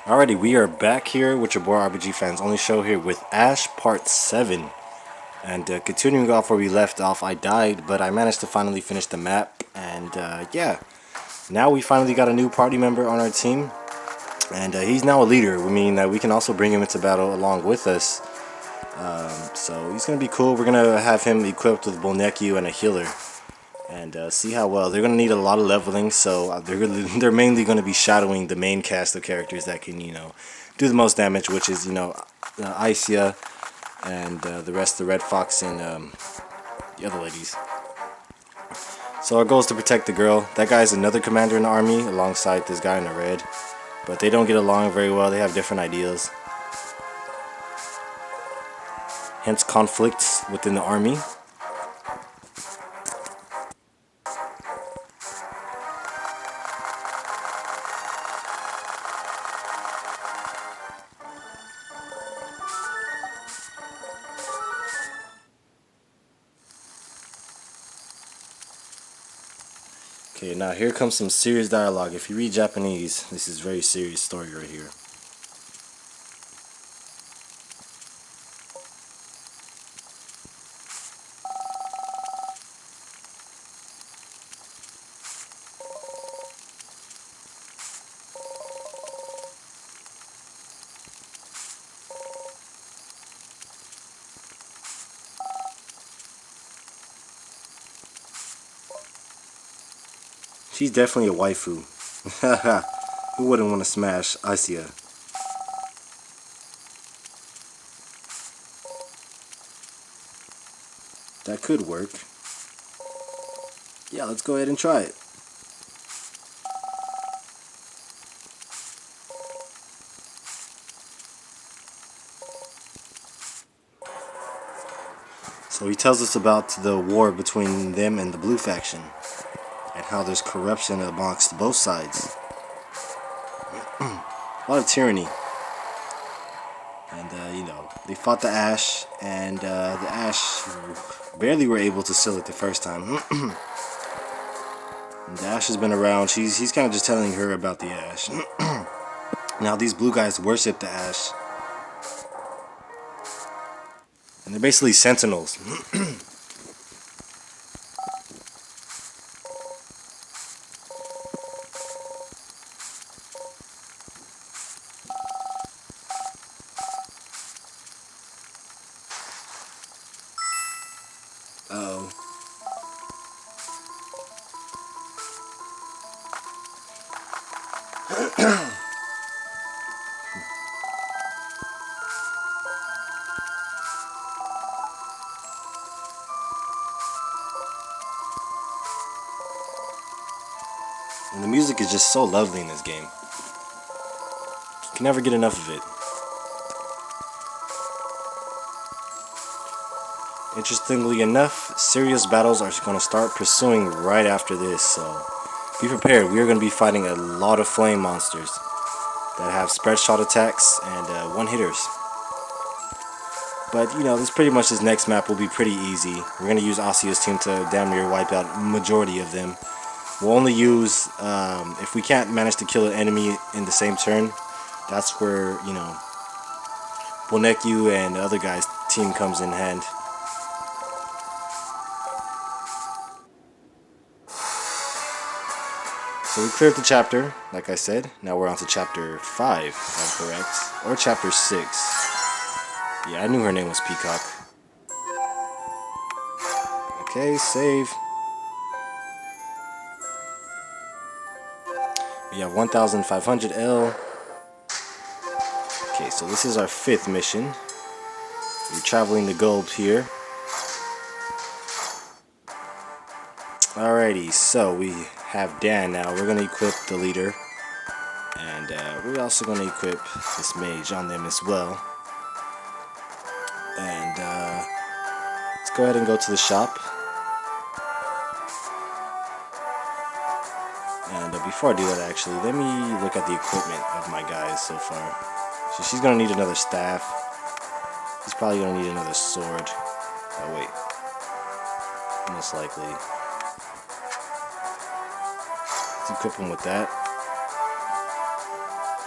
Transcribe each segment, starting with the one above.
Alrighty, we are back here with your boy RPG Fans Only Show here with Ash Part 7. And continuing off where we left off, I died, but I managed to finally finish the map. And yeah, now we finally got a new party member on our team. And he's now a leader. I mean, we can also bring him into battle along with us. So he's going to be cool. We're going to have him equipped with Bonecchio and a healer. And see how well. They're going to need a lot of leveling, so they're mainly going to be shadowing the main cast of characters that can, do the most damage, which is, Isia and the rest, the Red Fox and the other ladies. So our goal is to protect the girl. That guy's another commander in the army alongside this guy in the red. But they don't get along very well. They have different ideas. Hence conflicts within the army. Okay, now here comes some serious dialogue. If you read Japanese, this is very serious story right here. 'She's definitely a waifu. Who wouldn't want to smash Isia? That could work. Yeah, let's go ahead and try it. So he tells us about the war between them and the blue faction, and how there's corruption amongst both sides. A lot of tyranny. And, they fought the Ash, and the Ash barely were able to seal it the first time. The Ash has been around. He's kind of just telling her about the Ash. Now these blue guys worship the Ash. And they're basically sentinels. Uh-oh. And the music is just so lovely in this game. You can never get enough of it. Interestingly enough, serious battles are going to start pursuing right after this, so be prepared. We are going to be fighting a lot of flame monsters that have spread shot attacks and one-hitters. But, this pretty much this next map will be pretty easy. We're going to use Asia's team to damn near wipe out majority of them. We'll only use, if we can't manage to kill an enemy in the same turn, that's where, Bonecchio and the other guy's team comes in hand. So we cleared the chapter, like I said. Now we're on to chapter 5, if I'm correct. Or chapter 6. Yeah, I knew her name was Peacock. Okay, save. We have 1,500 L. Okay, so this is our 5th mission. We're traveling the globe here. Alrighty, so we have Dan now. We're going to equip the leader. And we're also going to equip this mage on them as well. And let's go ahead and go to the shop. And before I do that, actually, let me look at the equipment of my guys so far. So she's going to need another staff. He's probably going to need another sword. Oh, wait. Most likely. Let's equip him with that.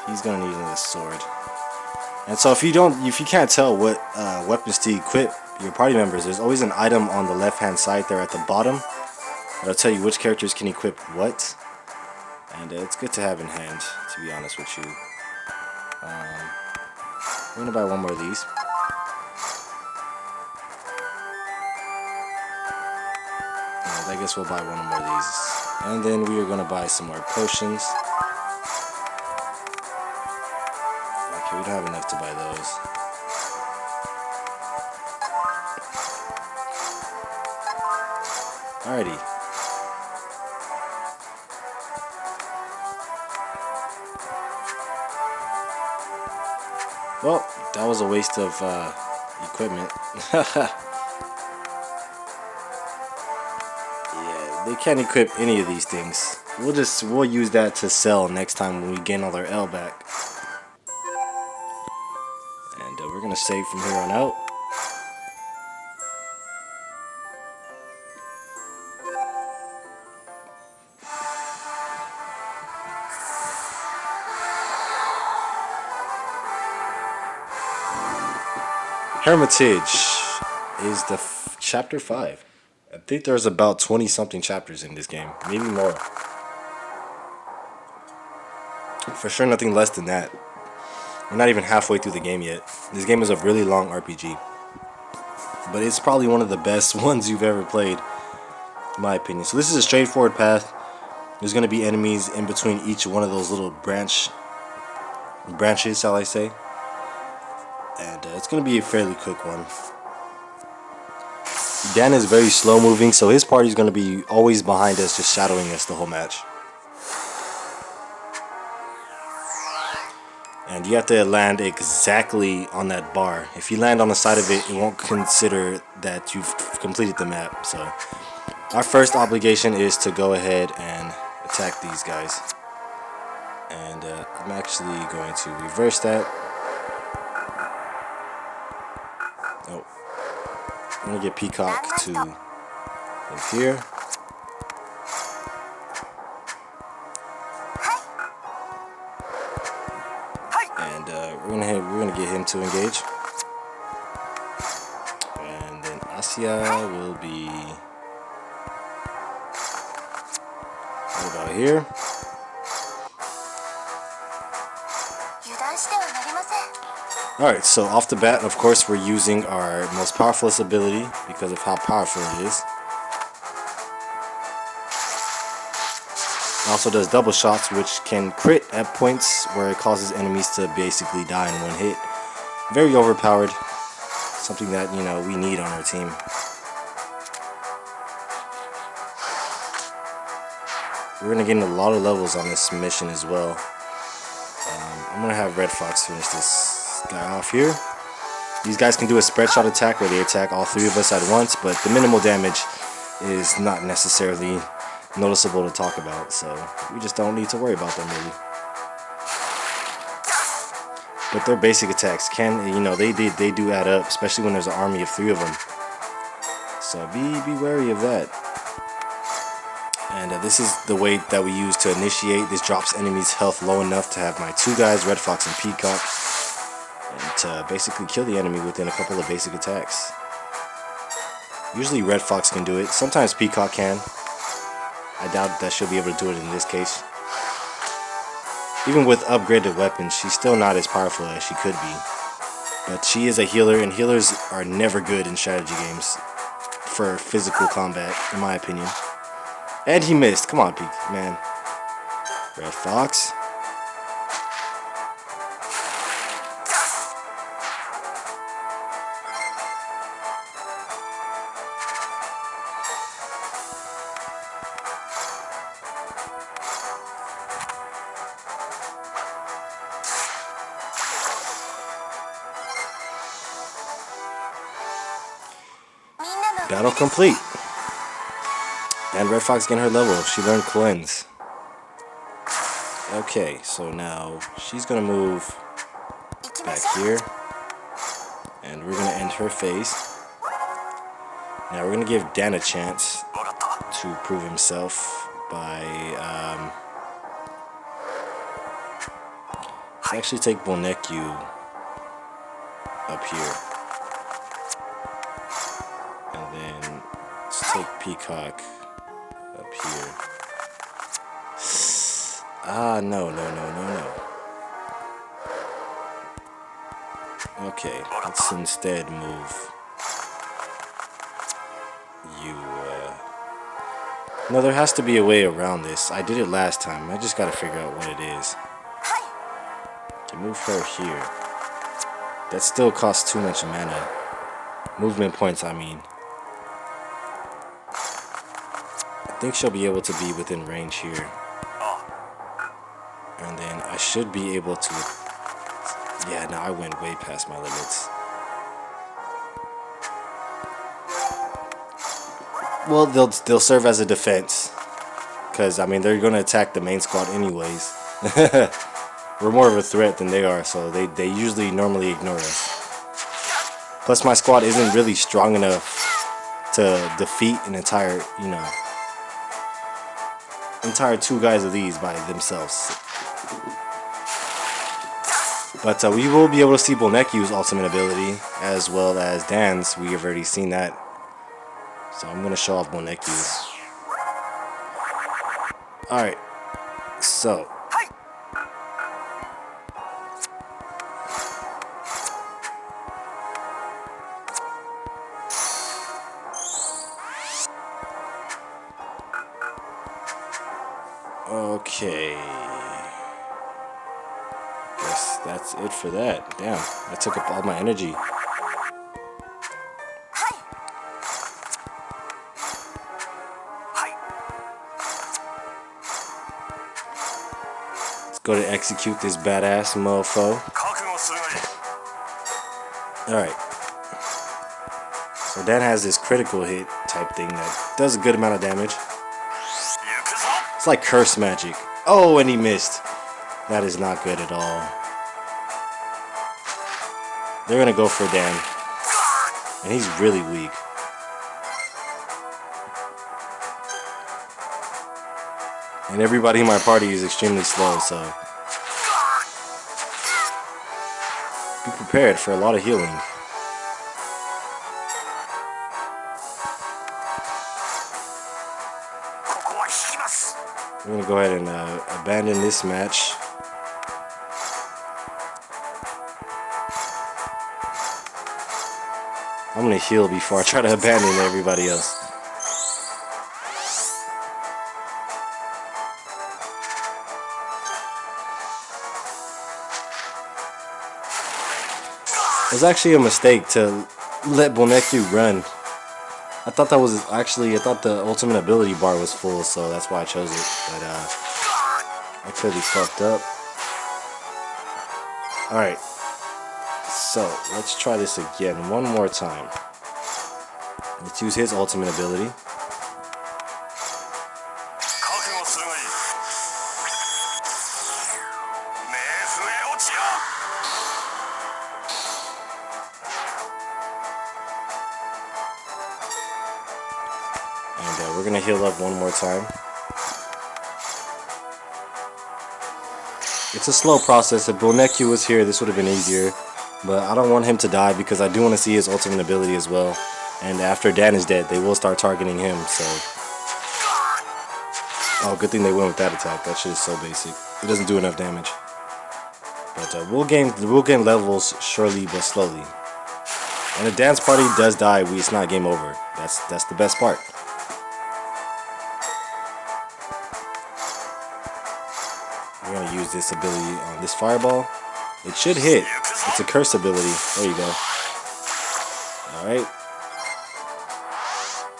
he's gonna need another sword. And so if you can't tell what weapons to equip your party members, there's always an item on the left-hand side there at the bottom that'll tell you which characters can equip what. And it's good to have in hand, to be honest with you. I'm gonna buy one more of these. And I guess we'll buy one more of these. And then we are gonna buy some more potions. Okay, we don't have enough to buy those. Alrighty. Well, that was a waste of equipment. Yeah, they can't equip any of these things. We'll use that to sell next time when we gain all our L back. And we're gonna save from here on out. Hermitage is the chapter 5. I think there's about 20 something chapters in this game, maybe more. For sure nothing less than that. We're not even halfway through the game yet. This game is a really long RPG. But it's probably one of the best ones you've ever played, in my opinion. So this is a straightforward path. There's going to be enemies in between each one of those little branches, shall I say. And it's going to be a fairly quick one. Dan is very slow moving, so his party is going to be always behind us, just shadowing us the whole match. And you have to land exactly on that bar. If you land on the side of it, it won't consider that you've completed the map. So our first obligation is to go ahead and attack these guys. And I'm actually going to reverse that. Oh, I'm going to get Peacock to in here. And we're gonna get him to engage. And then Asya will be right about here. Alright, so off the bat, of course, we're using our most powerful ability because of how powerful it is. It also does double shots, which can crit at points where it causes enemies to basically die in one hit. Very overpowered. Something that, you know, we need on our team. We're going to get a lot of levels on this mission as well. I'm going to have Red Fox finish this guy off here. These guys can do a spread shot attack where they attack all three of us at once, but the minimal damage is not necessarily noticeable to talk about, so we just don't need to worry about them really. But their basic attacks can, you know, they do add up, especially when there's an army of 3 of them. So be wary of that. And this is the way that we use to initiate. This drops enemies' health low enough to have my 2 guys, Red Fox and Peacock, and to basically kill the enemy within a couple of basic attacks. Usually Red Fox can do it. Sometimes Peacock can. I doubt that she'll be able to do it in this case. Even with upgraded weapons, she's still not as powerful as she could be. But she is a healer, and healers are never good in strategy games for physical combat, in my opinion. And he missed. Come on, Peak, man. Red Fox. Battle complete. And Red Fox getting her level. She learned Cleanse. Okay, so now she's gonna move back here. And we're gonna end her phase. Now we're gonna give Dan a chance to prove himself by Let's actually take Boneku up here. And then let's take Peacock up here. Ah, no. Okay, let's instead move you. No, there has to be a way around this. I did it last time. I just gotta figure out what it is. To move her here. That still costs too much mana. Movement points, I mean. I think she'll be able to be within range here. And then I should be able to... Yeah, no, I went way past my limits. Well, they'll serve as a defense. Because, I mean, they're going to attack the main squad anyways. We're more of a threat than they are, so they usually normally ignore us. Plus, my squad isn't really strong enough to defeat an entire, you know, entire 2 guys of these by themselves. But we will be able to see Boneku's ultimate ability, as well as Dan's. We have already seen that. So I'm going to show off Boneku's. Alright, so... Okay. Guess that's it for that. Damn, that took up all my energy. Let's go to execute this badass mofo. Alright. So Dan has this critical hit type thing that does a good amount of damage. It's like curse magic. Oh, and he missed. That is not good at all. They're gonna go for Dan. And he's really weak. And everybody in my party is extremely slow, so be prepared for a lot of healing. We're gonna go ahead and abandon this match. I'm gonna heal before I try to abandon everybody else. It was actually a mistake to let Boneku run. I thought that was actually, I thought the ultimate ability bar was full, so that's why I chose it. But I clearly fucked up. Alright. So, let's try this again one more time. Let's use his ultimate ability. And we're going to heal up one more time. It's a slow process. If Boneku was here, this would have been easier. But I don't want him to die because I do want to see his ultimate ability as well. And after Dan is dead, they will start targeting him, so... Oh, good thing they went with that attack. That shit is so basic. It doesn't do enough damage. But we'll gain levels surely but slowly. And if Dan's party does die, it's not game over. That's the best part. We're gonna use this ability on this fireball. It should hit. It's a curse ability. There you go. Alright.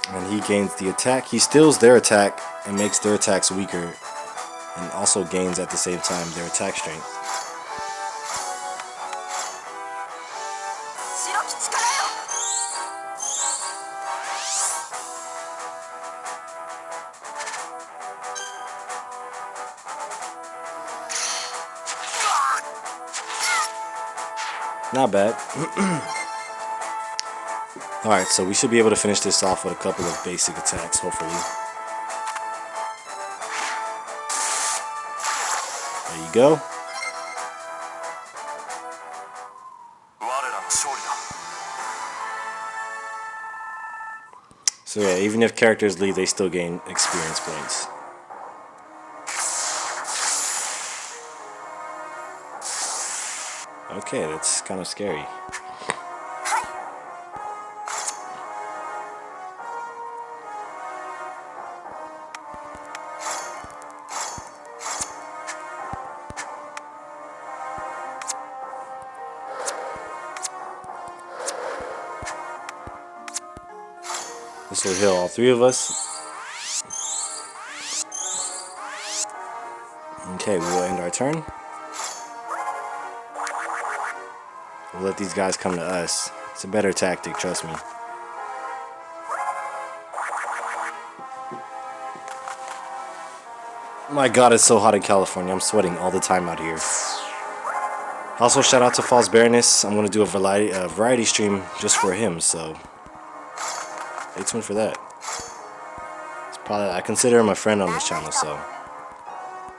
And he gains the attack. He steals their attack and makes their attacks weaker. And also gains at the same time their attack strength. Not bad. Alright, so we should be able to finish this off with a couple of basic attacks, hopefully. There you go. So yeah, even if characters leave, they still gain experience points. Okay, that's kind of scary. This will heal all three of us. Okay, we will end our turn. We'll let these guys come to us. It's a better tactic, trust me. My god, it's so hot in California. I'm sweating all the time out here. Also, shout out to False Baroness. I'm going to do a variety stream just for him, so stay tuned for that. It's probably, I consider him a friend on this channel, so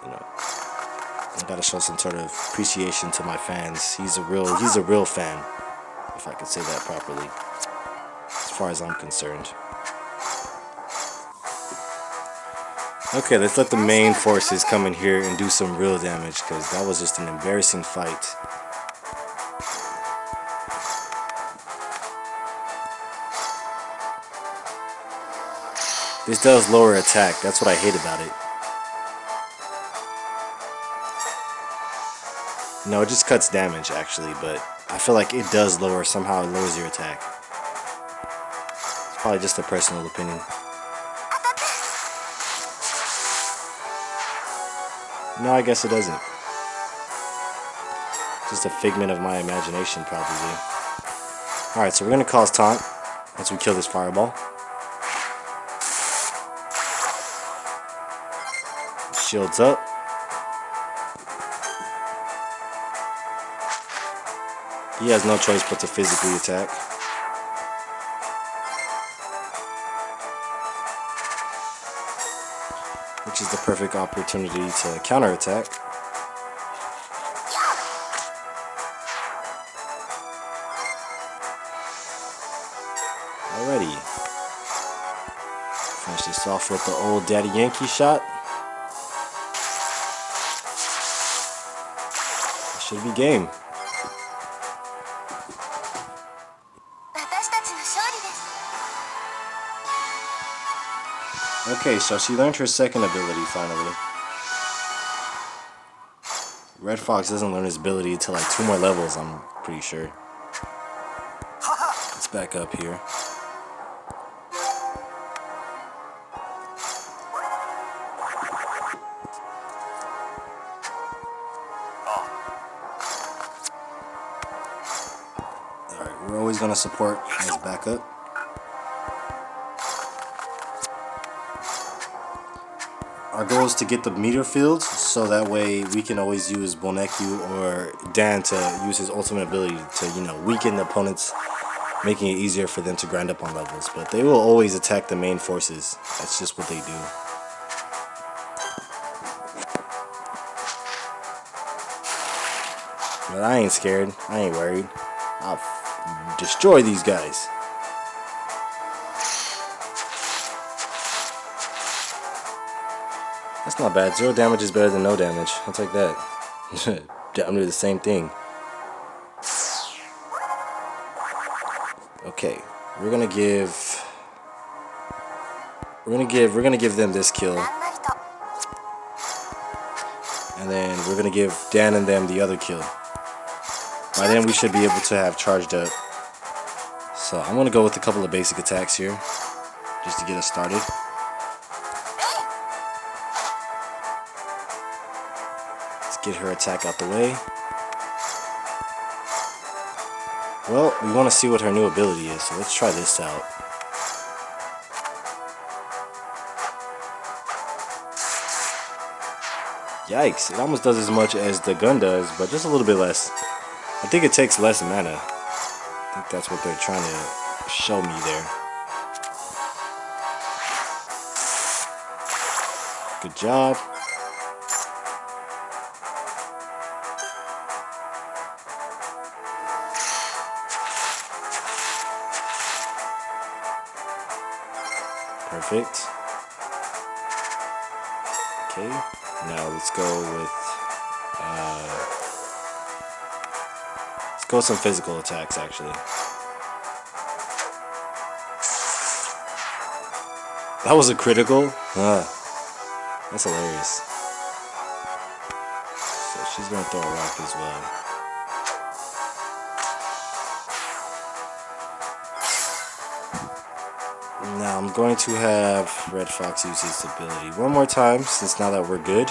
you know, I gotta show some sort of appreciation to my fans. He's a real fan, if I could say that properly, as far as I'm concerned. Okay, let's let the main forces come in here and do some real damage, because that was just an embarrassing fight. This does lower attack, that's what I hate about it. No, it just cuts damage actually, but I feel like it does lower, somehow it lowers your attack. It's probably just a personal opinion. No, I guess it doesn't. Just a figment of my imagination, probably. Alright, so we're gonna cause taunt once we kill this fireball. Shields up. He has no choice but to physically attack. Which is the perfect opportunity to counterattack. Alrighty. Finish this off with the old Daddy Yankee shot. That should be game. Okay, so she learned her second ability finally. Red Fox doesn't learn his ability until like 2 more levels, I'm pretty sure. Let's back up here. Alright, we're always gonna support as backup. Our goal is to get the meter fields, so that way we can always use Boneku or Dan to use his ultimate ability to, you know, weaken the opponents, making it easier for them to grind up on levels. But they will always attack the main forces. That's just what they do. But I ain't scared. I ain't worried. I'll destroy these guys. That's not bad. 0 damage is better than no damage. I'll take that. I'm doing the same thing. Okay, we're gonna give them this kill, and then we're gonna give Dan and them the other kill. By then we should be able to have charged up. So I'm gonna go with a couple of basic attacks here, just to get us started. Get her attack out the way. Well, we want to see what her new ability is, so let's try this out. Yikes, it almost does as much as the gun does, but just a little bit less. I think it takes less mana. I think that's what they're trying to show me there. Good job. Perfect. Okay, now let's go with let's go with some physical attacks actually. That was a critical? That's hilarious. So she's gonna throw a rock as well. Now I'm going to have Red Fox use his ability one more time, since now that we're good.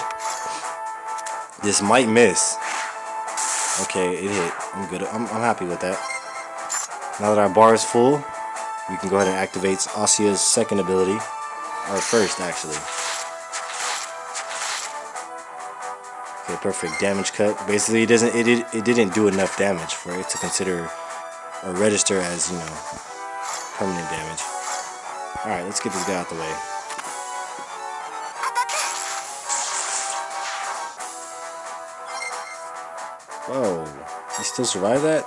This might miss. Okay, it hit. I'm good. I'm happy with that. Now that our bar is full, we can go ahead and activate Asia's second ability. Or first, actually. Okay, perfect. Damage cut. Basically, it didn't do enough damage for it to consider or register as, you know, permanent damage. Alright, let's get this guy out the way. Whoa, you still survive that?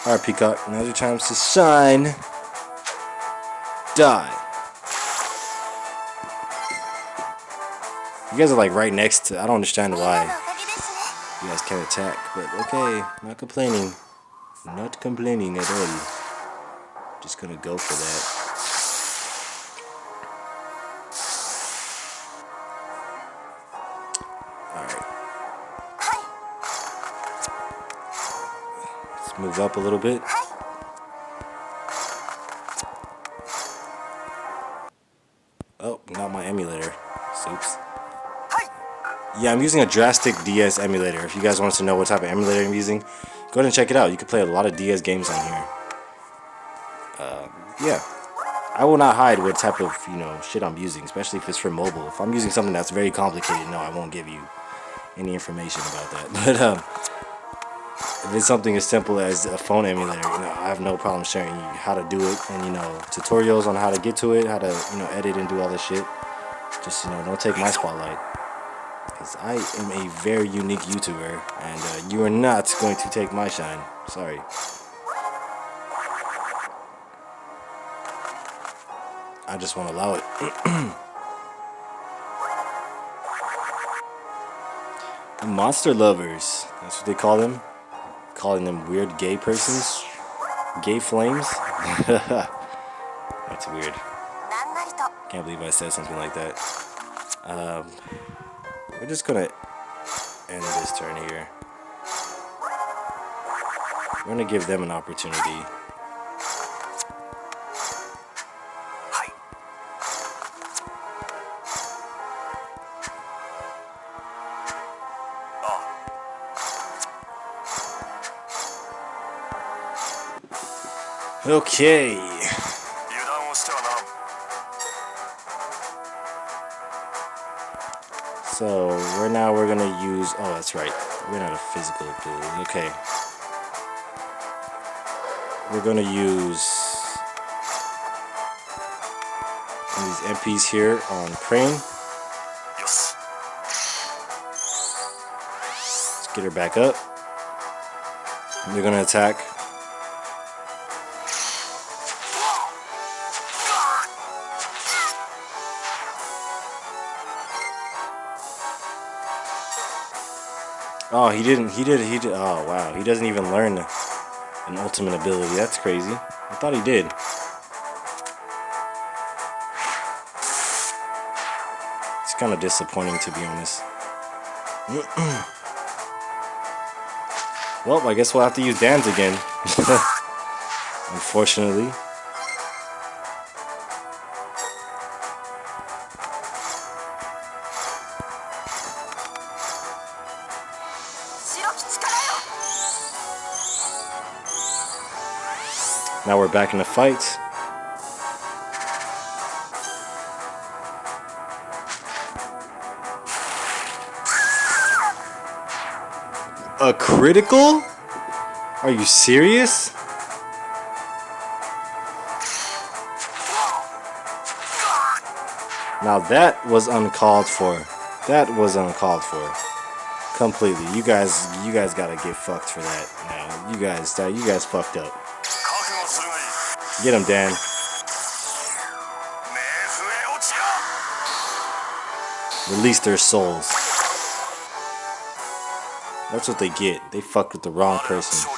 Alright, Peacock, now's your chance to shine. Die. You guys are like right next to, I don't understand why you guys can't attack, but okay, not complaining. Not complaining at all. Just gonna go for that. Move up a little bit. Oh, not my emulator. Oops. Yeah, I'm using a drastic DS emulator. If you guys want to know what type of emulator I'm using, go ahead and check it out. You can play a lot of DS games on here. Yeah. I will not hide what type of, you know, shit I'm using, especially if it's for mobile. If I'm using something that's very complicated, no, I won't give you any information about that. But, if it's something as simple as a phone emulator, you know, I have no problem sharing you how to do it, and, you know, tutorials on how to get to it, how to, you know, edit and do all this shit. Just, you know, don't take my spotlight, because I am a very unique YouTuber, and you are not going to take my shine. Sorry. I just won't allow it. The monster lovers, that's what they call them. Calling them weird gay persons. Gay flames. That's weird. Can't believe I said something like that. We're just gonna end this turn here. We're gonna give them an opportunity. Okay. So we're gonna use, oh, that's right, we're not a physical ability. Okay, we're gonna use these MPs here on Crane. Let's get her back up. They're gonna attack. Oh, he did, oh wow, he doesn't even learn an ultimate ability. That's crazy. I thought he did. It's kind of disappointing, to be honest. Well, I guess we'll have to use Dan's again. Unfortunately. Now we're back in the fight. A critical? Are you serious? Now that was uncalled for. That was uncalled for. Completely. You guys gotta get fucked for that. Now, you guys fucked up. Get him, Dan. release their souls. That's what they get. They fucked with the wrong person.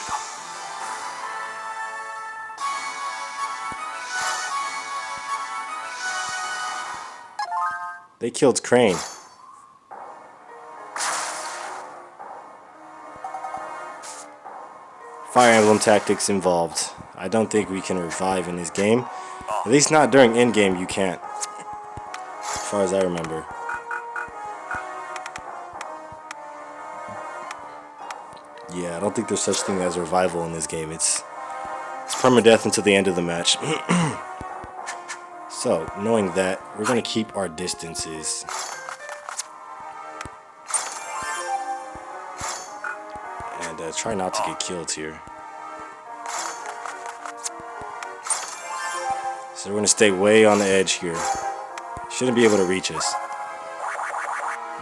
They killed Crane. Fire Emblem tactics involved. I don't think we can revive in this game. At least not during endgame, you can't. As far as I remember. Yeah, I don't think there's such thing as revival in this game. It's permadeath until the end of the match. So, knowing that, we're going to keep our distances. And try not to get killed here. So we're going to stay way on the edge here. Shouldn't be able to reach us.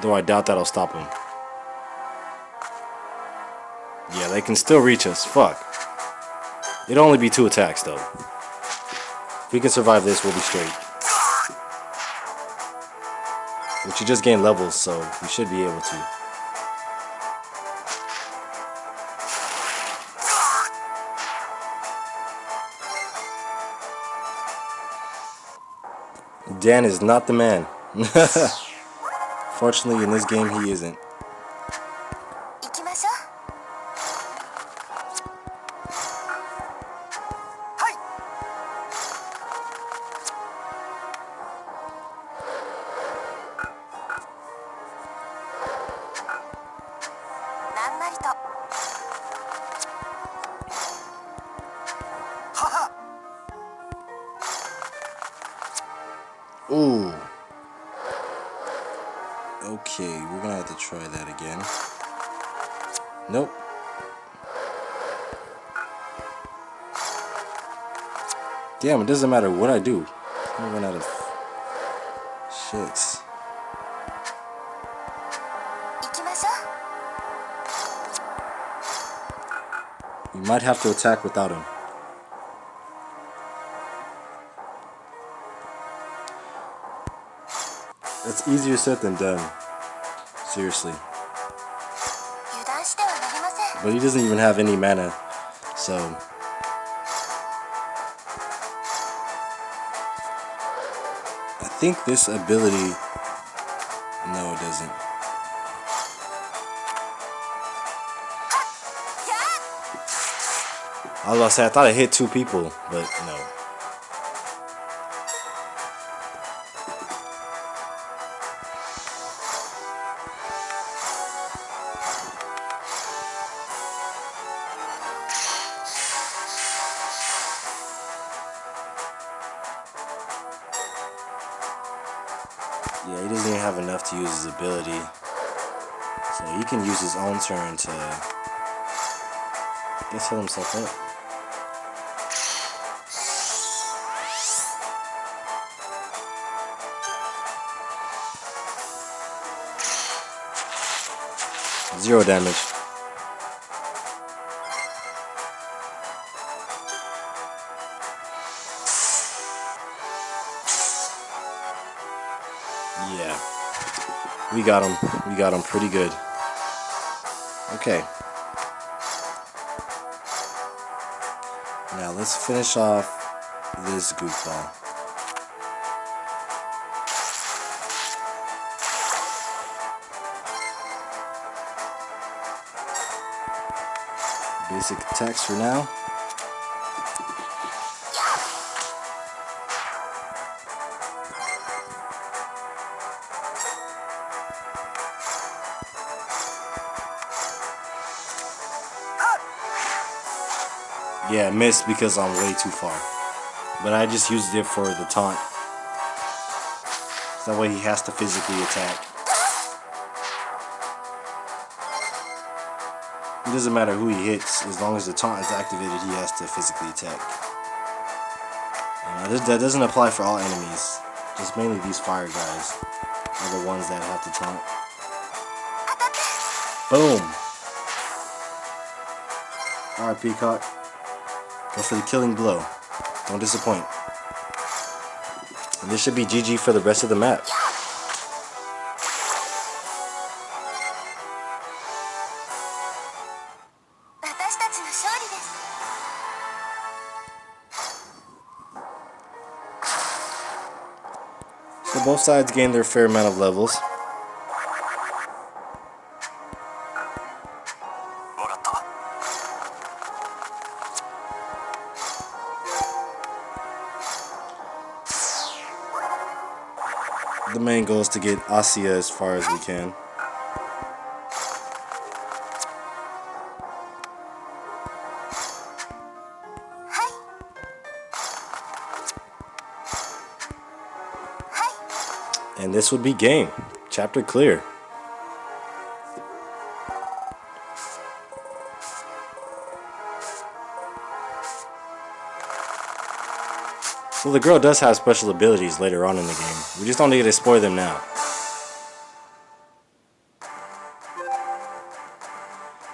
Though I doubt that'll stop them. Yeah, they can still reach us. Fuck. It'll only be 2 attacks, though. If we can survive this, we'll be straight. Which you just gain levels, so we should be able to. Dan is not the man. Fortunately, in this game, he isn't. Ooh. Okay, we're gonna have to try that again. Nope. Damn, it doesn't matter what I do. I'm gonna run out of shits. You might have to attack without him. That's easier said than done. Seriously. But he doesn't even have any mana, so... I think this ability... No, it doesn't. I was about to say, I thought it hit 2 people, but no. Yeah, he doesn't even have enough to use his ability. So he can use his own turn to, I guess, heal himself up. Zero damage. Yeah. We got him. We got him pretty good. Okay. Now let's finish off this goofball. Basic attacks for now. Yeah, missed because I'm way too far. But I just used it for the taunt. So that way he has to physically attack. It doesn't matter who he hits, as long as the taunt is activated, he has to physically attack. That doesn't apply for all enemies. Just mainly these fire guys are the ones that have to taunt. Boom! Alright, Peacock. Go for the killing blow. Don't disappoint. And this should be GG for the rest of the map. both sides gained their fair amount of levels. The main goal is to get Asya as far as we can. And this would be game. Chapter clear. So the girl does have special abilities later on in the game. We just don't need to explore them now.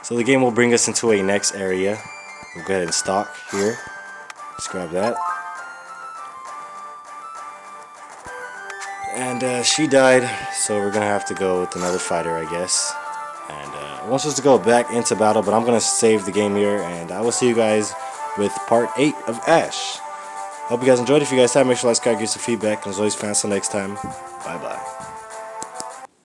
So the game will bring us into a next area. We'll go ahead and stock here. Let's grab that. And she died, so we're gonna have to go with another fighter, I guess. And it wants us to go back into battle, but I'm gonna save the game here, and I will see you guys with part 8 of Ash. Hope you guys enjoyed. If you guys have, make sure to like, subscribe, give some feedback, and as always, fans, until next time, bye bye.